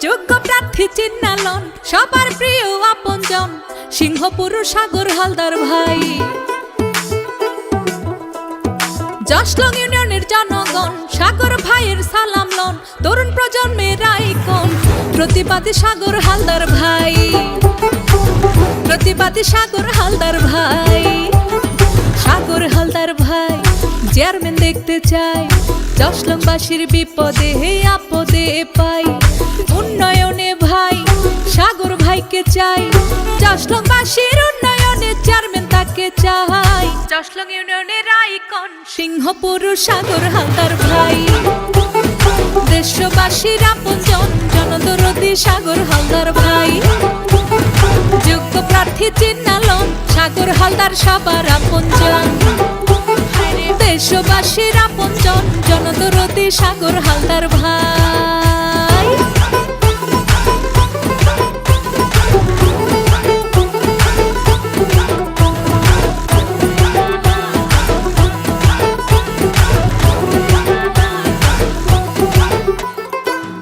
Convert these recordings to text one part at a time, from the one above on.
যোগ্য প্রার্থী চিন্নালন সবার প্রিয় আপনজন সিংহপুর সাগর হালদার ভাই। জশলং ইউনিয়নের জনগণ সাগর ভাইয়ের সালাম লন, তরুণ প্রজন্মের আইকন প্রতিবাদী সাগর হালদার ভাই, প্রতিবাদী সাগর হালদার ভাই। সাগর হালদার ভাই চেয়ারম্যান দেখতে চাই, জশলংবাসীর বিপদে আপদে পাই। উন্নয়নে ভাই সাগর ভাইকে চাই, জশলংবাসীর উন্নয়নে চেয়ারম্যান তাকে চাই। জশলং ইউনিয়নের আইকন সিংহপুর সাগর হালদার ভাই, দেশবাসীর আপনজন জনদরদি সাগর হালদার ভাই। যোগ্য প্রার্থী চিন্নালন সাগর হালদার সবার আপনজন, দেশবাসীর আপনজন জনদরদি সাগর হালদার ভাই।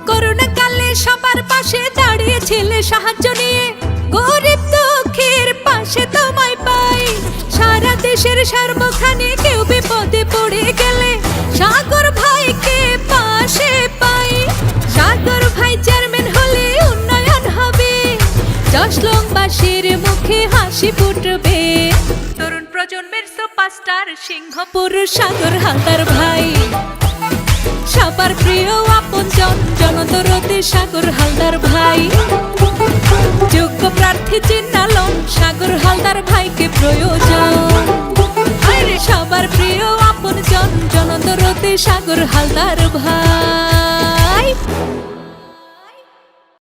করোনাকালে সবার পাশে দাঁড়িয়েছিলে সাহায্য নিয়ে, গরিব দুঃখীর পাশে তোমায় পাই। সারা দেশের সর্বখানে কেউ বিপদে পড়ে গেলে সাগর ভাইকে পাশে পাই। সাগর ভাই চেয়ারম্যান হলে উন্নয়ন হবে, জশলংবাসীর মুখে হাসি ফুটবে। তরুণ প্রজন্মের সুপারস্টার সিংহপুর সাগর হালদার ভাই, সবার প্রিয় আপনজন জনদরদি সাগর হালদার ভাই। যোগ্য প্রার্থী চিন্নালন সাগর হালদার ভাইকে প্রয়োজন, সবার প্রিয় আপনজন জনদরদি সাগর হালদার ভাই।